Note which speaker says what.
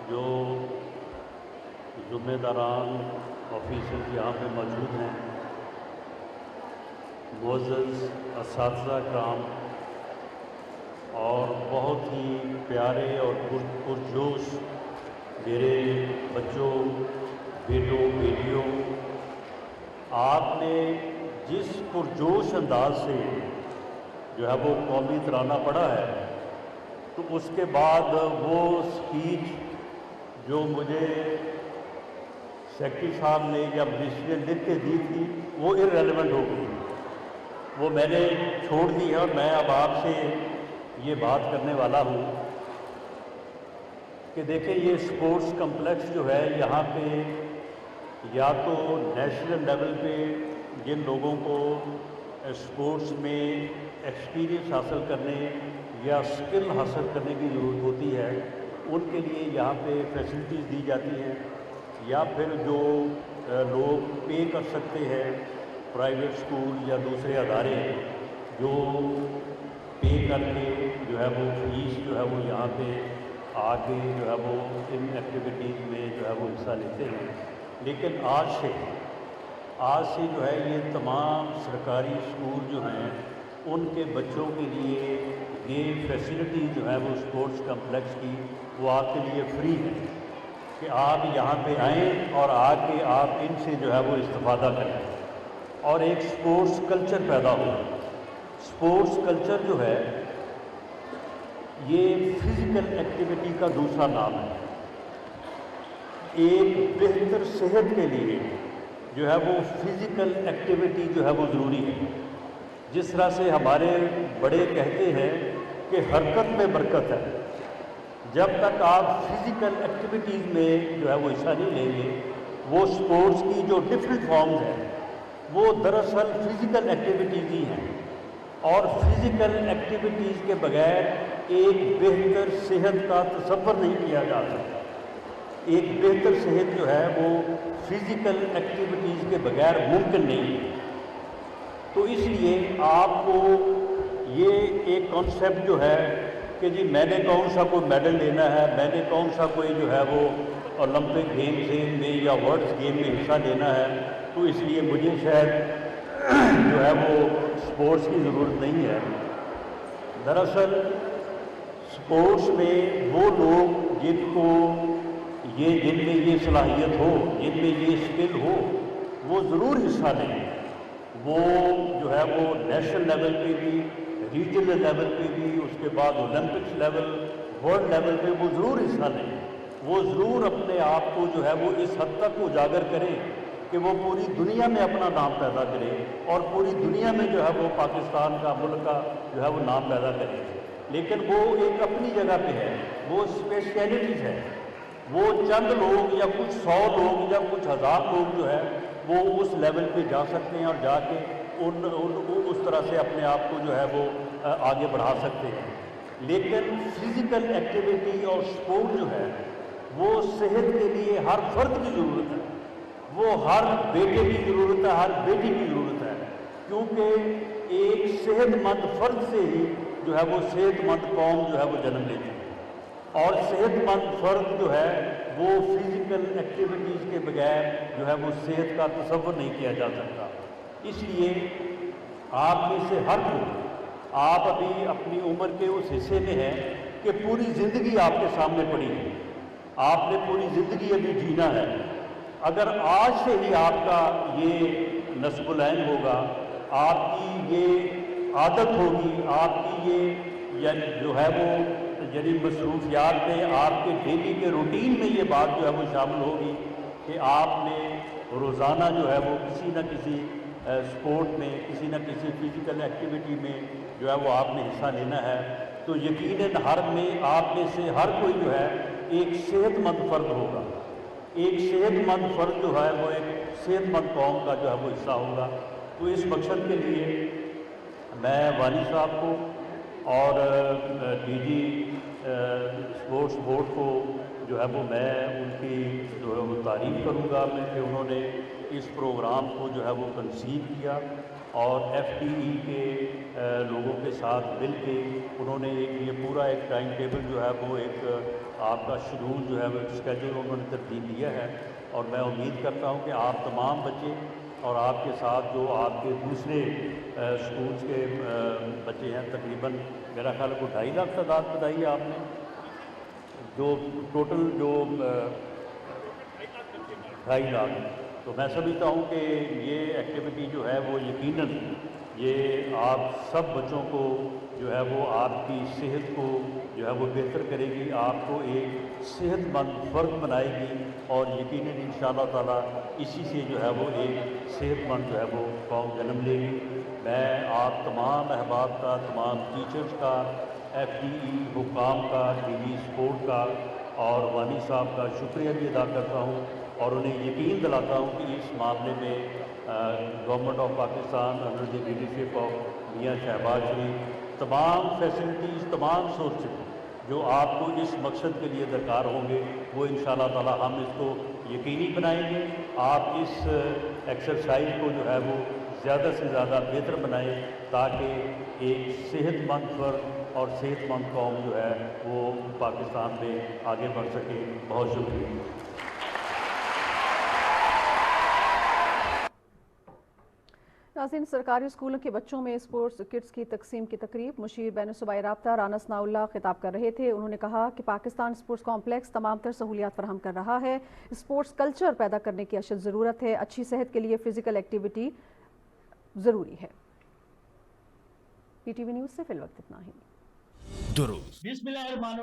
Speaker 1: جو ذمہ داران آفیسرز یہاں پہ موجود ہیں، معزز اساتذہ کرام اور بہت ہی پیارے اور پرجوش میرے بچوں، بیٹوں، بیٹیوں، آپ نے جس پرجوش انداز سے جو ہے وہ قومی ترانہ پڑھا ہے، تو اس کے بعد وہ اسپیچ جو مجھے سیکرٹری صاحب نے یا منسٹری نے لکھ کے دی تھی وہ ارریلیونٹ ہو گئی، وہ میں نے چھوڑ دی ہے۔ اور میں اب آپ سے یہ بات کرنے والا ہوں کہ دیکھیں یہ سپورٹس کمپلیکس جو ہے یہاں پہ یا تو نیشنل لیول پہ جن لوگوں کو سپورٹس میں ایکسپیرینس حاصل کرنے یا اسکل حاصل کرنے کی ضرورت ہوتی ہے، ان کے لیے یہاں پہ فیسلٹیز دی جاتی ہیں، یا پھر جو لوگ پے کر سکتے ہیں پرائیویٹ اسکول یا دوسرے ادارے جو پے کر کے جو ہے وہ فیس جو ہے وہ یہاں پہ آ کے جو ہے وہ ان ایکٹیویٹیز میں جو ہے وہ حصہ لیتے ہیں۔ لیکن آج سے جو ہے یہ تمام سرکاری اسکول جو ہیں ان کے بچوں کے لیے یہ فیسلٹی جو ہے وہ سپورٹس کمپلیکس کی وہ آپ کے لیے فری ہے کہ آپ یہاں پہ آئیں اور آ کے آپ ان سے جو ہے وہ استفادہ کریں اور ایک سپورٹس کلچر پیدا ہو۔ سپورٹس کلچر جو ہے یہ فزیکل ایکٹیویٹی کا دوسرا نام ہے۔ ایک بہتر صحت کے لیے جو ہے وہ فزیکل ایکٹیویٹی جو ہے وہ ضروری ہے۔ جس طرح سے ہمارے بڑے کہتے ہیں کہ حرکت میں برکت ہے، جب تک آپ فزیکل ایکٹیویٹیز میں جو ہے وہ حصہ نہیں لیں گے، وہ سپورٹس کی جو ڈفرینٹ فارمز ہیں وہ دراصل فزیکل ایکٹیویٹیز ہی ہیں، اور فزیکل ایکٹیویٹیز کے بغیر ایک بہتر صحت کا تصور نہیں کیا جا سکتا۔ ایک بہتر صحت جو ہے وہ فزیکل ایکٹیویٹیز کے بغیر ممکن نہیں ہے۔ تو اس لیے آپ کو یہ ایک کانسیپٹ جو ہے کہ جی میں نے کون سا کوئی میڈل لینا ہے، میں نے کون سا کوئی جو ہے وہ اولمپک گیمز میں یا ورلڈز گیم میں حصہ لینا ہے، تو اس لیے مجھے شاید جو ہے وہ سپورٹس کی ضرورت نہیں ہے۔ دراصل سپورٹس میں وہ لوگ جن میں یہ صلاحیت ہو، جن میں یہ اسکل ہو، وہ ضرور حصہ لیں۔ وہ جو ہے وہ نیشنل لیول پہ بھی، ریجنل لیول پہ بھی، اس کے بعد اولمپکس لیول، ورلڈ لیول پہ وہ ضرور حصہ لیں۔ وہ ضرور اپنے آپ کو جو ہے وہ اس حد تک اجاگر کریں کہ وہ پوری دنیا میں اپنا نام پیدا کرے اور پوری دنیا میں جو ہے وہ پاکستان کا، ملک کا جو ہے وہ نام پیدا کرے۔ لیکن وہ ایک اپنی جگہ پہ ہے، وہ اسپیشلٹیز ہے۔ وہ چند لوگ یا کچھ 100 لوگ یا کچھ 1000 لوگ جو ہے وہ اس لیول پہ جا سکتے ہیں اور جا کے اس طرح سے اپنے آپ کو جو ہے وہ آگے بڑھا سکتے ہیں۔ لیکن فزیکل ایکٹیویٹی اور سپورٹ جو ہے وہ صحت کے لیے ہر فرد کی ضرورت ہے، وہ ہر بیٹے کی ضرورت ہے، ہر بیٹی کی ضرورت ہے، کیونکہ ایک صحت مند فرد سے ہی جو ہے وہ صحت مند قوم جو ہے وہ جنم لیتی ہے، اور صحت مند فرد جو ہے وہ فزیکل ایکٹیویٹیز کے بغیر جو ہے وہ صحت کا تصور نہیں کیا جا سکتا۔ اس لیے آپ میں سے ہر کوئی، آپ ابھی اپنی عمر کے اس حصے میں ہیں کہ پوری زندگی آپ کے سامنے پڑی ہے، آپ نے پوری زندگی ابھی جینا ہے۔ اگر آج سے ہی آپ کا یہ نصب العین ہوگا، آپ کی یہ عادت ہوگی، آپ کی یہ جو ہے وہ یعنی مصروفیات میں، آپ کے ڈیلی کے روٹین میں یہ بات جو ہے وہ شامل ہوگی کہ آپ نے روزانہ جو ہے وہ کسی نہ کسی سپورٹ میں، کسی نہ کسی فزیکل ایکٹیویٹی میں جو ہے وہ آپ نے حصہ لینا ہے، تو یقیناً آپ میں سے ہر کوئی جو ہے ایک صحت مند فرد ہوگا۔ ایک صحت مند فرد جو ہے وہ ایک صحت مند قوم کا جو ہے وہ حصہ ہوگا۔ تو اس مقصد کے لیے میں والد صاحب کو اور ڈی جی سپورٹس بورڈ کو جو ہے وہ میں ان کی جو ہے وہ تعریف کروں گا میں کہ انہوں نے اس پروگرام کو جو ہے وہ کنسیو کیا اور ایف ٹی ای کے لوگوں کے ساتھ مل کے انہوں نے یہ پورا ایک ٹائم ٹیبل جو ہے وہ ایک آپ کا شیڈول جو ہے وہ اسکیجول انہوں نے ترتیب دیا ہے، اور میں امید کرتا ہوں کہ آپ تمام بچے اور آپ کے ساتھ جو آپ کے دوسرے اسکولس کے بچے ہیں، تقریباً میرا خیال ہے 2.5 لاکھ تعداد بتائی ہے آپ نے، جو ٹوٹل جو 2.5 لاکھ، تو میں سمجھتا ہوں کہ یہ ایکٹیویٹی جو ہے وہ یقیناً یہ آپ سب بچوں کو جو ہے وہ آپ کی صحت کو جو ہے وہ بہتر کرے گی، آپ کو ایک صحت مند فرد بنائے گی، اور یقیناً انشاءاللہ تعالیٰ اسی سے جو ہے وہ ایک صحت مند جو ہے وہ قوم جنم لے گی۔ میں آپ تمام احباب کا، تمام ٹیچرز کا، ایف ڈی ای حکام کا، ڈی جی اسپورٹ کا اور وانی صاحب کا شکریہ بھی ادا کرتا ہوں، اور انہیں یقین دلاتا ہوں کہ اس معاملے میں government of Pakistan under the leadership of میاں شہباز شریف تمام فیسلٹیز، تمام سورسز جو آپ کو اس مقصد کے لیے درکار ہوں گے، وہ انشاءاللہ تعالی ہم اس کو یقینی بنائیں گے۔ آپ اس ایکسرسائز کو جو ہے وہ زیادہ سے زیادہ بہتر بنائیں، تاکہ ایک صحت مند فرد اور صحت مند قوم جو ہے وہ پاکستان میں آگے بڑھ سکے۔ بہت شکریہ۔
Speaker 2: ناظرین، سرکاری اسکولوں کے بچوں میں اسپورٹس کٹس کی تقسیم کی تقریب مشیر بین صوبائی رابطہ رانا ثناء اللہ خطاب کر رہے تھے۔ انہوں نے کہا کہ پاکستان اسپورٹس کمپلیکس تمام تر سہولیات فراہم کر رہا ہے، اسپورٹس کلچر پیدا کرنے کی اشد ضرورت ہے، اچھی صحت کے لیے فزیکل ایکٹیویٹی ضروری ہے۔ پی ٹی وی نیوز سے فی الوقت اتنا ہی۔
Speaker 3: درست۔ بسم اللہ الرحمن